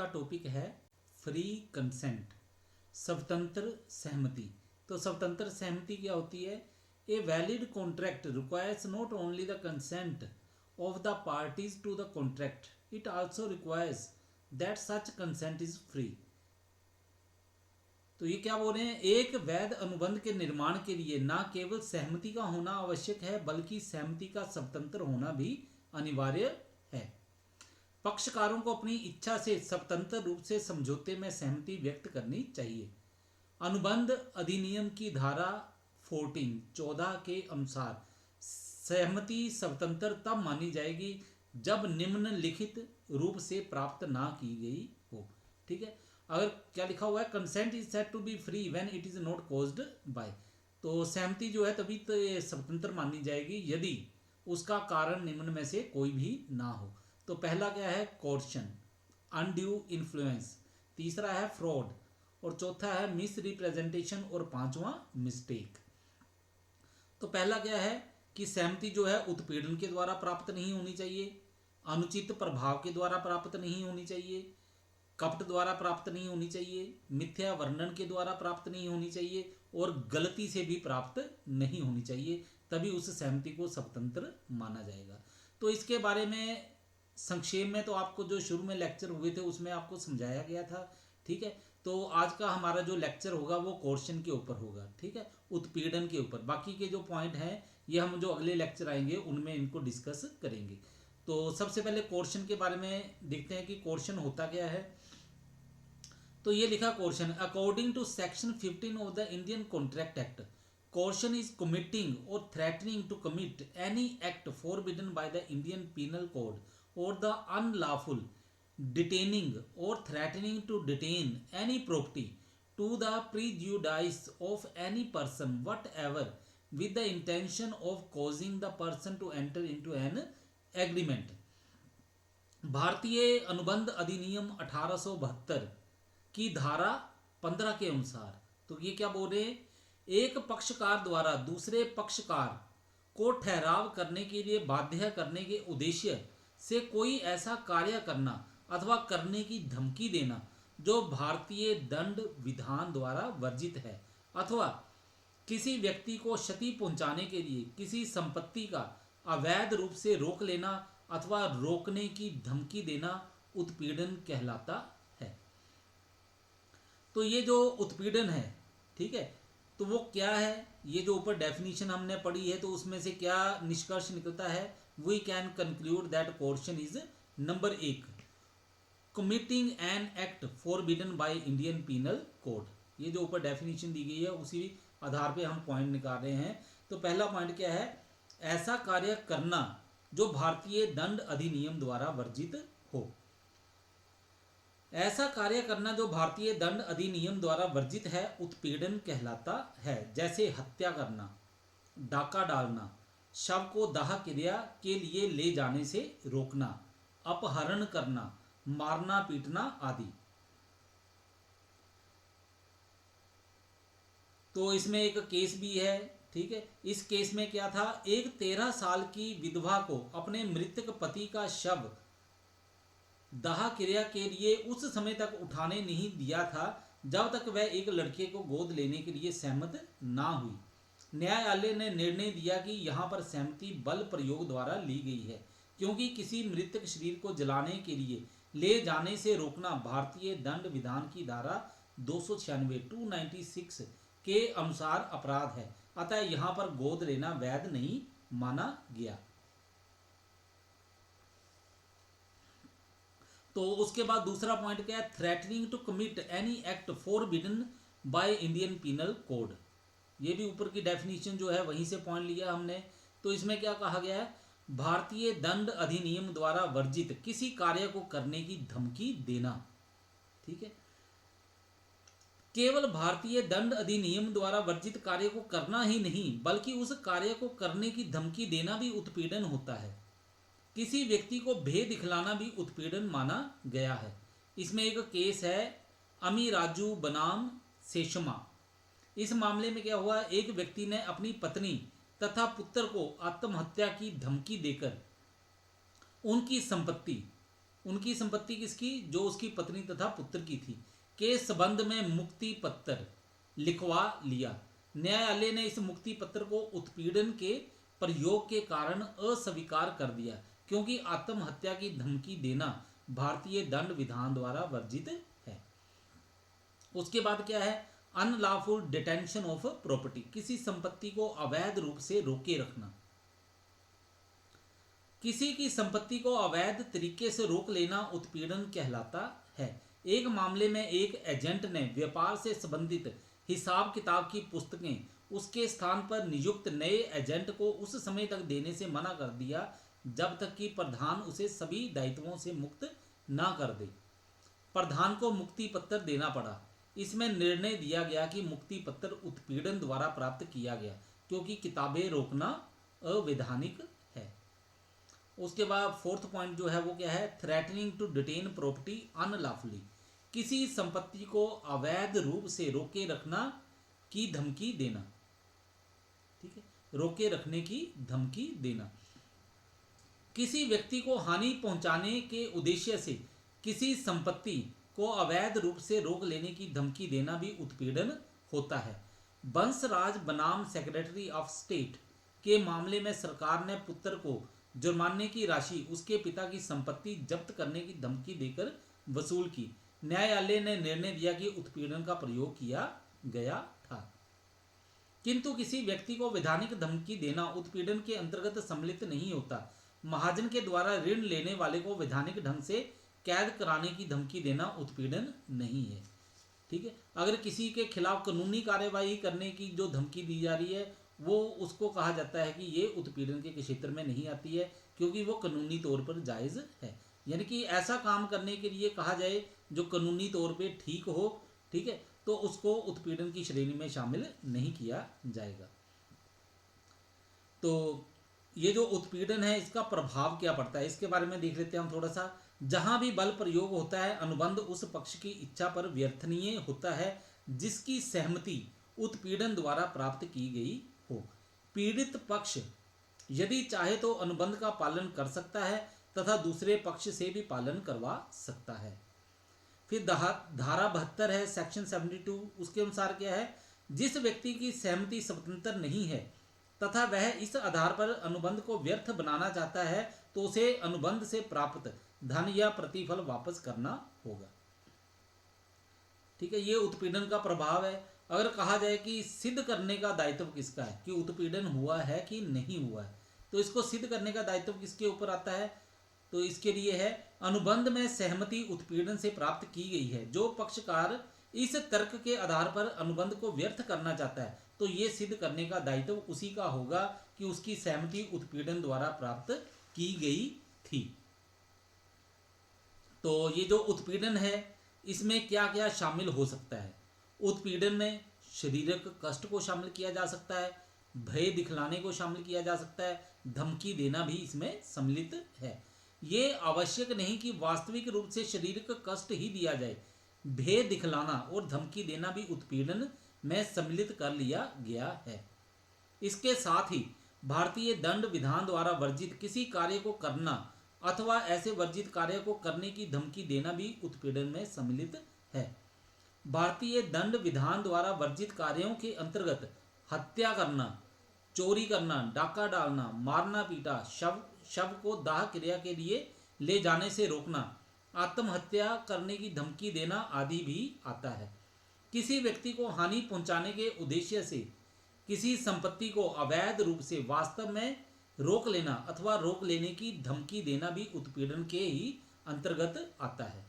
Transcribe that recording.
का टॉपिक है free consent, स्वतंत्र सहमति। तो स्वतंत्र सहमति क्या होती है? A valid contract requires not only the consent of the parties to the contract, it also requires that such consent is free. तो ये क्या बोल रहे हैं? एक वैध अनुबंध के निर्माण के लिए न केवल सहमति का होना आवश्यक है बल्कि सहमति का स्वतंत्र होना भी अनिवार्य है। पक्षकारों को अपनी इच्छा से स्वतंत्र रूप से समझौते में सहमति व्यक्त करनी चाहिए। अनुबंध अधिनियम की धारा 14 के अनुसार सहमति स्वतंत्र तब मानी जाएगी जब निम्नलिखित रूप से प्राप्त ना की गई हो। ठीक है, अगर क्या लिखा हुआ है, consent is said to be free when it is not caused by. तो सहमति जो है तभी तो ये स्वतंत्र मानी जाएगी यदि उसका कारण निम्न में से कोई भी ना हो। तो पहला क्या है? कोर्शन, अनड्यू इन्फ्लुएंस, तीसरा है फ्रॉड, और चौथा है मिस रिप्रेजेंटेशन, और पांचवा मिस्टेक। तो पहला क्या है कि सहमति जो है उत्पीड़न के द्वारा प्राप्त नहीं होनी चाहिए, अनुचित प्रभाव के द्वारा प्राप्त नहीं होनी चाहिए, कपट द्वारा प्राप्त नहीं होनी चाहिए, मिथ्या वर्णन के द्वारा प्राप्त नहीं होनी चाहिए, और गलती से भी प्राप्त नहीं होनी चाहिए। तभी उस सहमति को स्वतंत्र माना जाएगा। तो इसके बारे में संक्षेप में तो आपको जो शुरू में लेक्चर हुए थे उसमें आपको समझाया गया था। ठीक है, तो आज का हमारा जो लेक्चर होगा वो कोर्शन के ऊपर होगा। ठीक है, उत्पीड़न के ऊपर। बाकी के जो पॉइंट हैं ये हम जो अगले लेक्चर आएंगे उनमें इनको डिस्कस करेंगे। तो सबसे पहले कोर्शन के बारे में देखते हैं कि कोर्शन होता क्या है। तो ये लिखा coercion, according to section 15 of the Indian Contract Act, coercion is committing or threatening to commit any act forbidden by the Indian Penal Code, or the unlawful detaining or threatening to detain any property to the prejudice of any person whatever with the intention of causing the person to enter into an agreement। भारतीय अनुबंध अधिनियम 1872 की धारा 15 के अनुसार, तो ये क्या बोल रहे हैं? एक पक्षकार द्वारा दूसरे पक्षकार को ठहराव करने के लिए बाध्य करने के उद्देश्य से कोई ऐसा कार्य करना अथवा करने की धमकी देना जो भारतीय दंड विधान द्वारा वर्जित है, अथवा किसी व्यक्ति को क्षति पहुंचाने के लिए किसी संपत्ति का अवैध रूप से रोक लेना अथवा रोकने की धमकी देना उत्पीड़न कहलाता है। तो ये जो उत्पीड़न है, ठीक है, तो वो क्या है? ये जो ऊपर डेफिनेशन हमने पढ़ी है तो उसमें से क्या निष्कर्ष निकलता है? We can conclude that coercion is number 1, committing an act forbidden by Indian Penal Code. ये जो ऊपर डेफिनेशन दी गई है उसी आधार पे हम पॉइंट निकाल रहे हैं। तो पहला पॉइंट क्या है? ऐसा कार्य करना जो भारतीय दंड अधिनियम द्वारा वर्जित हो। ऐसा कार्य करना जो भारतीय दंड अधिनियम द्वारा वर्जित है उत्पीड़न कहलाता है। जैसे हत्या करना, डाका डालना, शव को दाह क्रिया के लिए ले जाने से रोकना, अपहरण करना, मारना पीटना आदि। तो इसमें एक केस भी है। ठीक है, इस केस में क्या था? एक 13 साल की विधवा को अपने मृतक पति का शव दाह क्रिया के लिए उस समय तक उठाने नहीं दिया था जब तक वह एक लड़के को गोद लेने के लिए सहमत ना हुई। न्यायालय ने निर्णय दिया कि यहाँ पर सहमति बल प्रयोग द्वारा ली गई है, क्योंकि किसी मृतक शरीर को जलाने के लिए ले जाने से रोकना भारतीय दंड विधान की धारा 296 के अनुसार अपराध है। अतः यहाँ पर गोद लेना वैध नहीं माना गया। तो उसके बाद दूसरा पॉइंट क्या है? Threatening to commit any act forbidden by Indian Penal Code. ये भी ऊपर की डेफिनेशन जो है वहीं से पॉइंट लिया हमने। तो इसमें क्या कहा गया है? भारतीय दंड अधिनियम द्वारा वर्जित किसी कार्य को करने की धमकी देना। ठीक है, केवल भारतीय दंड अधिनियम द्वारा वर्जित कार्य को करना ही नहीं बल्कि उस कार्य को करने की धमकी देना भी उत्पीड़न होता है। किसी व्यक्ति को भेद दिखलाना भी उत्पीड़न माना गया है। इसमें एक केस है अमी राजू बनाम सेशमा। इस मामले में क्या हुआ? एक व्यक्ति ने अपनी पत्नी तथा पुत्र को आत्महत्या की धमकी देकर उनकी संपत्ति उनकी संपत्ति किसकी, जो उसकी पत्नी तथा पुत्र की थी, के संबंध में मुक्ति पत्र लिखवा लिया। न्यायालय ने इस मुक्ति पत्र को उत्पीड़न के प्रयोग के कारण अस्वीकार कर दिया, क्योंकि आत्महत्या की धमकी देना भारतीय दंड विधान द्वारा वर्जित है। उसके बाद क्या है, अनलॉफुल डिटेंशन ऑफ प्रॉपर्टी, किसी संपत्ति को अवैध रूप से रोके रखना। किसी की संपत्ति को अवैध तरीके से रोक लेना उत्पीड़न कहलाता है। एक मामले में एक एजेंट ने व्यापार से संबंधित हिसाब किताब की पुस्तकें उसके स्थान पर नियुक्त नए एजेंट को उस समय तक देने से मना कर दिया जब तक कि प्रधान उसे सभी दायित्वों से मुक्त ना कर दे। प्रधान को मुक्ति पत्र देना पड़ा। इसमें निर्णय दिया गया कि मुक्ति पत्र उत्पीड़न द्वारा प्राप्त किया गया, क्योंकि किताबें रोकना अवैधानिक है। उसके बाद फोर्थ पॉइंट जो है वो क्या है, threatening to detain property unlawfully, किसी संपत्ति को अवैध रूप से रोके रखना की धमकी देना। ठीक है, रोके रखने की धमकी देना। किसी व्यक्ति को हानि पहुंचाने के उद्देश्य से किसी संपत्ति को अवैध रूप से रोक लेने की धमकी देना भी उत्पीड़न होता है। बंसराज बनाम सेक्रेटरी ऑफ स्टेट के मामले में सरकार ने पुत्र को जुर्माने की राशि उसके पिता की संपत्ति जब्त करने की धमकी देकर वसूल की। न्यायालय ने निर्णय दिया कि उत्पीड़न का प्रयोग किया गया था, किंतु किसी व्यक्ति को वैधानिक धमकी देना उत्पीड़न के अंतर्गत सम्मिलित नहीं होता। महाजन के द्वारा ऋण लेने वाले को वैधानिक ढंग से कैद कराने की धमकी देना उत्पीड़न नहीं है। ठीक है, अगर किसी के खिलाफ कानूनी कार्यवाही करने की जो धमकी दी जा रही है वो उसको कहा जाता है कि ये उत्पीड़न के क्षेत्र में नहीं आती है, क्योंकि वो कानूनी तौर पर जायज़ है। यानी कि ऐसा काम करने के लिए कहा जाए जो कानूनी तौर पे ठीक हो, ठीक है, तो उसको उत्पीड़न की श्रेणी में शामिल नहीं किया जाएगा। तो ये जो उत्पीड़न है इसका प्रभाव क्या पड़ता है, इसके बारे में देख लेते हैं हम थोड़ा सा। जहां भी बल प्रयोग होता है, अनुबंध उस पक्ष की इच्छा पर व्यर्थनीय होता है जिसकी सहमति उत्पीड़न द्वारा प्राप्त की गई हो। पीड़ित पक्ष यदि चाहे तो अनुबंध का पालन कर सकता है तथा दूसरे पक्ष से भी पालन करवा सकता है। फिर धारा 72 है, सेक्शन 72, उसके अनुसार क्या है, जिस व्यक्ति की सहमति स्वतंत्र नहीं है तथा वह इस आधार पर अनुबंध को व्यर्थ बनाना चाहता है तो उसे अनुबंध से प्राप्त धन या प्रतिफल वापस करना होगा। ठीक है, ये उत्पीड़न का प्रभाव है। अगर कहा जाए कि सिद्ध करने का दायित्व किसका है कि उत्पीड़न हुआ है कि नहीं हुआ है, तो इसको सिद्ध करने का दायित्व किसके ऊपर आता है, तो इसके लिए है अनुबंध में सहमति उत्पीड़न से प्राप्त की गई है। जो पक्षकार इस तर्क के आधार पर अनुबंध को व्यर्थ करना चाहता है तो ये सिद्ध करने का दायित्व उसी का होगा कि उसकी सहमति उत्पीड़न द्वारा प्राप्त की गई थी। तो ये जो उत्पीड़न है इसमें क्या क्या शामिल हो सकता है। उत्पीड़न में शारीरिक कष्ट को शामिल किया जा सकता है, भय दिखलाने को शामिल किया जा सकता है, धमकी देना भी इसमें सम्मिलित है। ये आवश्यक नहीं कि वास्तविक रूप से शारीरिक कष्ट ही दिया जाए, भय दिखलाना और धमकी देना भी उत्पीड़न में सम्मिलित कर लिया गया है। इसके साथ ही भारतीय दंड विधान द्वारा वर्जित किसी कार्य को करना अथवा ऐसे वर्जित कार्य को करने की धमकी देना भी उत्पीड़न में सम्मिलित है। भारतीय दंड विधान द्वारा वर्जित कार्यों के अंतर्गत हत्या करना, चोरी करना, डाका डालना, मारना पीटा, शव को दाह क्रिया के लिए ले जाने से रोकना, आत्महत्या करने की धमकी देना आदि भी आता है। किसी व्यक्ति को हानि पहुंचाने के उद्देश्य से किसी संपत्ति को अवैध रूप से वास्तव में रोक लेना अथवा रोक लेने की धमकी देना भी उत्पीड़न के ही अंतर्गत आता है।